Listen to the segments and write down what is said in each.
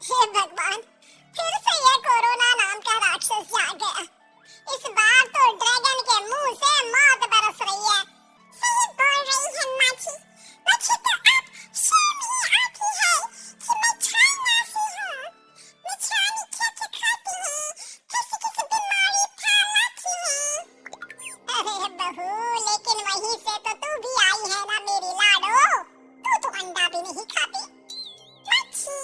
हे भगवान, फिर से ये कोरोना नाम का राक्षस आ गया। इस बार तो ड्रैगन के मुंह से मौत बरस रही है। सही बोल रही है माची। मुझे तो अब शर्म ही आती है कि मैं चाइना से हूँ। मैं चाइनी क्या खाती हूँ, किसी किसी बीमारी फैलाती हूँ। अरे बहू, लेकिन वहीं से तो तू भी आई है ना मेरी लाडो। तू तो अंडा भी नहीं खाती। माची,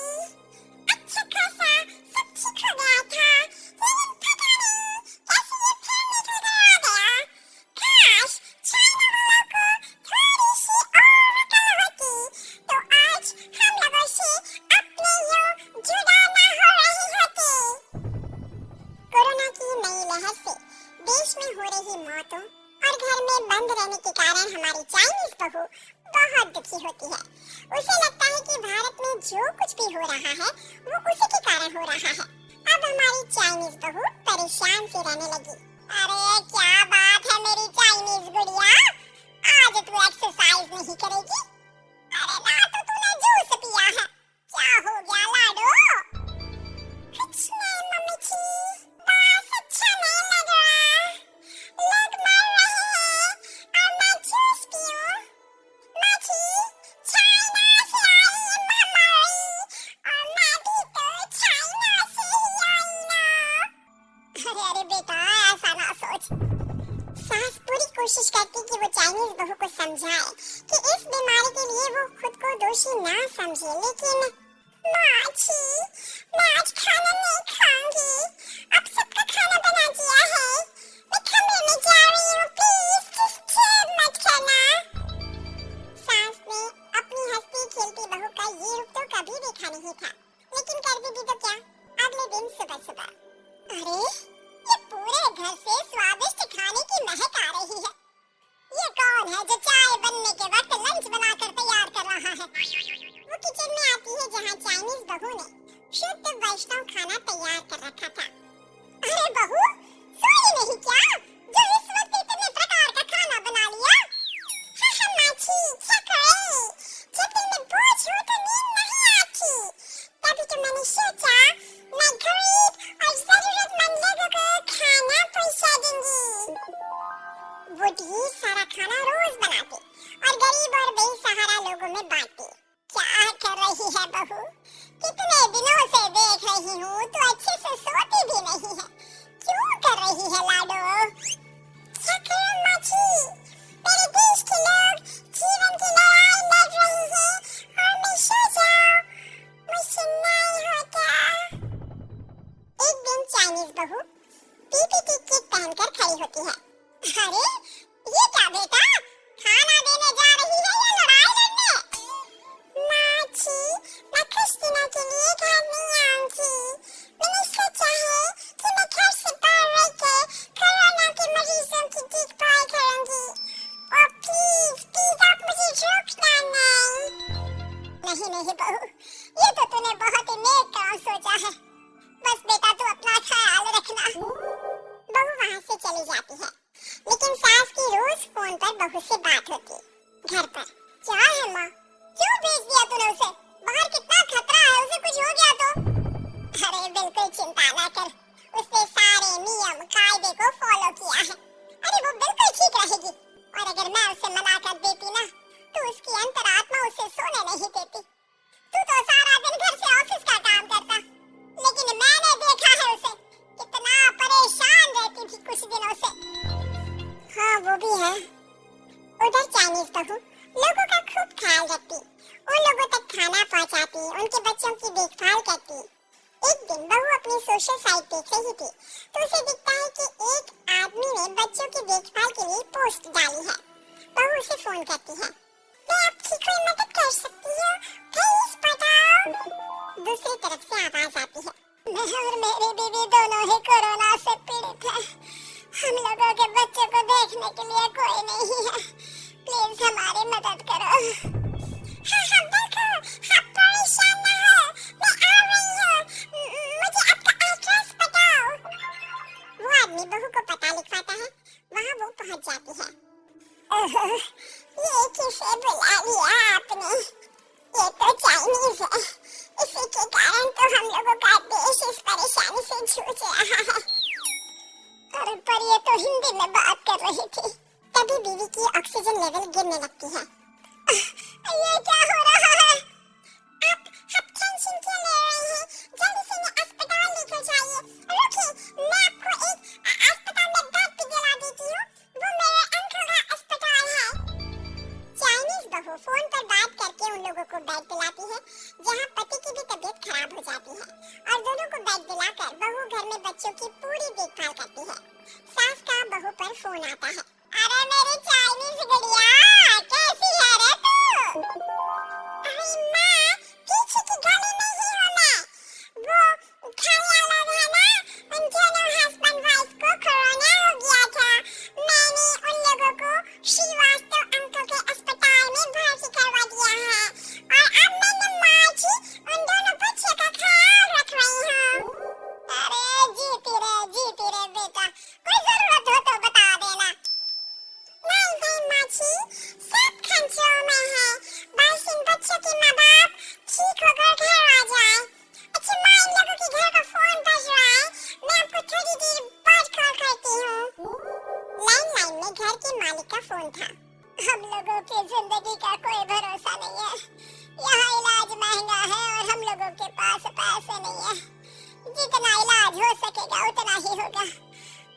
अच्छा खासा सब ठीक हो गया था, लेकिन पता नहीं कैसे ये फिर निकल आ गया। काश चाइना वालों को थोड़ी सी और अकल होती तो आज हम लोगों से अपने यूं जुदा ना हो रही होती। कोरोना की नई लहर से देश में हो रही मौतों और घर में बंद रहने के कारण हमारी चाइनीज बहू बहुत दुखी होती है। उसे लगता है कि भारत में जो कुछ भी हो रहा है वो उसी के कारण हो रहा है। अब हमारी चाइनीज बहू परेशान सी रहने लगी। अरे क्या बात है मेरी चाइनीज गुड़िया, आज तू एक्सरसाइज नहीं करेगी? अरे ना तो तूने जूस पिया है, क्या हो गया लाडो? कुछ नहीं मम्मी जी, बस अच्छा नहीं लग रहा, लोग मर रहे हैं और मैं जूस पीऊं? माची, चाइना से आई है महामारी और मैं भी तो चाइना से ही आई ना। अरे बेटा, ऐसा ना सोच। सास पूरी कोशिश करती कि वो चाइनीज बहू को समझाए कि इस बीमारी के लिए वो खुद को दोषी ना समझे, लेकिन माची, मैं आज खाना नहीं खाऊंगी, अब सबका खाना बना दिया है, मैं कमरे में जा रही हूँ, प्लीज डिस्टर्ब मत करना। सास ने अपनी हंसती खेलती बहू का ये रूप तो कभी देखा नहीं था, लेकिन कर भी दी तो क्या, अगले दिन सुबह सुबह, अरे ये पूरे घर से स्वादिष्ट खाने की महक आ रही है। ये कौन है जो चाय बनने के वक्त लंच बनाकर तैयार कर रहा है? वो किचन में आती है जहाँ चाइनीज बहू ने शुद्ध वैष्णव खाना तैयार कर रखा था। अरे बहू, सोई नहीं क्या जो इस वक्त इतने प्रकार का खाना बना लिया? हाँ माची, क्या करे, जब दिल में बोझ हो तो नींद नहीं आती, तभी तो मैंने सोचा मैं गरीब और जरूरतमंद लोगों को खाना पहुंचा दूंगी। वो ढेर सारा खाना रोज बनाते और गरीब और बेसहारा लोगों में बांटते। क्या कर रही है बहू? कितने दिनों से देख रही हूँ तू अच्छे से सोती भी नहीं है, क्यों कर रही है लाडो? क्या करूं माची, मेरे देश के लोग जीवन की लड़ाई लड़ रहे हैं और मैं सो जाऊं, मुझसे नहीं होता। एक दिन चाइनीज बहू पीपीटी किट पहनकर खड़ी होती है। अरे ये क्या बेटा, खाना देने जा रही है या लड़ाई लड़ने? माची, मैं कुछ दिनों के लिए घर नहीं आऊंगी, मैंने सोचा है कि मैं घर से बाहर रह के कोरोना के मरीजों की देखभाल करूंगी, और प्लीज प्लीज आप मुझे रोकना नहीं। नहीं बहू, ये तो तूने बहुत ही नेक काम सोचा है, बस बेटा तू अपना ख्याल रखना। बहू वहाँ से चली जाती है, लेकिन सास की रोज फोन पर बहू से बात होती। घर पर क्या है माँ, क्यों भेज दिया तूने उसे? बाहर कितना खतरा है, उसे कुछ हो गया तो? अरे बिल्कुल चिंता ना कर, उसने सारे नियम कायदे को फॉलो किया है। अरे वो बिल्कुल ठीक रहेगी, और अगर मैं उसे मना कर देती ना तो उसकी अंतरात्मा उसे सोने नहीं देती। तू तो सारा दिन घर से ऑफिस का काम करता, लेकिन मैंने देखा है उसे कितना परेशान रहती थी कुछ दिनों से। हाँ वो भी है। उधर चाइनीज बहू लोगों का खूब ख्याल रखती, उन लोगों तक खाना पहुंचाती, उनके बच्चों की देखभाल करती। एक दिन बहू अपनी सोशल साइट देख रही थी तो उसे दिखता है कि एक आदमी ने बच्चों की देखभाल के लिए पोस्ट डाली है। बहू उसे फोन करती है, मैं आपकी कोई मदद कर सकती हूँ, प्लीज बताओ। दूसरी तरफ से आवाज आती है, मैं और मेरी बीवी दोनों ही कोरोना से पीड़ित हैं, हम लोगों के बच्चों को देखने के लिए कोई नहीं है, प्लीज हमारी मदद करो। हाँ हाँ बिल्कुल, आप परेशान ना हो, मैं आ रही हूँ, मुझे आपका एड्रेस बताओ। वो आदमी बहू को पता लिखवाता है, वहाँ वो पहुँच जाती है। ओह, ये किसे बुला लिया आपने? ये तो चाइनीज है, इसी के कारण तो हम लोगों का देश इस परेशानी से जूझ रहा है। और पर ये तो हिंदी में बात कर रही थी, तभी बीवी की ऑक्सीजन लेवल गिरने लगती है। ये क्या हो रहा है? आप टेंशन क्यों ले रहे हैं? जल्दी से इन्हें अस्पताल लेकर जाइए। रुकिए, मैं आपको एक अस्पताल में बेड भी दिला देती हूँ। वो मेरे अंकल का अस्पताल है। चाइनीज बहू फोन पर बात करके उन लोगों को बेड दिलाती है, जहाँ पति की भी तबीयत खराब हो जाती है, और दोनों को बेड दिलाकर बहू घर में बच्चों की पूरी देखभाल करती है। सास का बहू पर फोन आता है। अरे मेरी चाइनीज गुड़िया, कैसी है रे तू? अरे माँ, पीछे की गली में ही हूँ मैं। वो खाने वाला है ना, उन दोनों हस्बैंड वाइफ को कोरोना हो गया था। मैंने उन लोगों को श्रीवास्तव अंकल के अस्पताल में भर्ती करवा दिया है, और अब मैं माँ जी उन दोनों बच्चे का ख्याल रख रही हूँ। अरे जीती रे बेटा, कोई जरूरत हो तो बता देना। नहीं माँ जी, सब कंट्रोल में है, बस इन बच्चों के माँ बाप ठीक होकर घर आ जाए। अच्छा माँ, इन लोगों के घर का फोन बज रहा है, मैं आपको थोड़ी देर बाद कॉल करती हूँ। लैंडलाइन में घर के मालिक का फोन था। हम लोगों की जिंदगी का कोई भरोसा नहीं है, यहाँ इलाज महंगा है और हम लोगों के पास पैसे नहीं है। जितना इलाज हो सकेगा उतना ही होगा।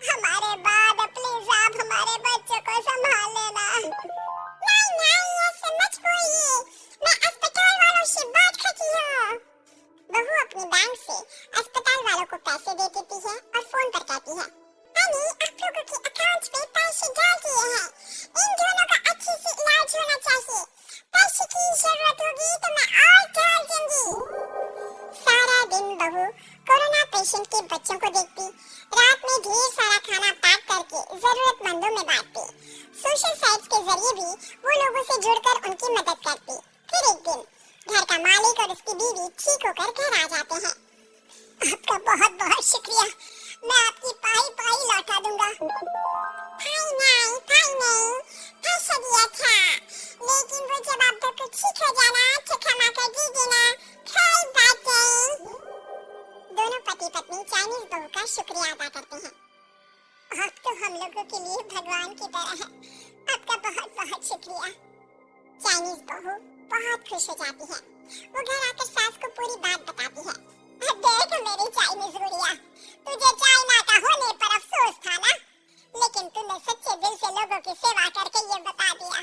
हमारे बाद प्लीज आप हमारे बच्चों को संभाल लेना। नहीं ऐसे मत बोलिए, मैं अस्पताल वालों से बात करती हूँ। बहू अपनी बैंक से अस्पताल वालों को पैसे दे देती है और फोन पर कहती है, मैंने आप लोगों के अकाउंट में पैसे डाल दिए हैं, इन दोनों का अच्छे से इलाज होना चाहिए। पैसे की जरूरत होगी तो मैं और डाल दूंगी। सारा दिन बहू कोरोना पेशेंट के बच्चों को देखती, रात में ढेर सारा खाना पैक करके जरूरतमंदों में बांटती, सोशल साइट्स के जरिए भी वो लोगों से जुड़कर उनकी मदद करती। फिर एक दिन घर का मालिक और उसकी बीवी ठीक होकर घर आ जाते हैं। आपका बहुत बहुत शुक्रिया, मैं आपकी पाई लौटा दूंगा। पाई नहीं, पैसा दिया था, लेकिन वो जब आप दोनों को ठीक हो जाना तो क्षमा कर दीजिए ना, कोई बात नहीं। दोनों पति पत्नी चाइनीज बहू का शुक्रिया अदा करते हैं। आप तो हम लोगों के लिए भगवान की तरह है, आपका बहुत बहुत शुक्रिया। चाइनीज बहू बहुत खुश हो जाती है। वो घर आकर सास को पूरी बात बताती है। देख मेरी चाइनीज गुड़िया, तुझे चाइना का होने पर अफसोस था ना, लेकिन तूने सच्चे दिल से लोगों की सेवा करके ये बता दिया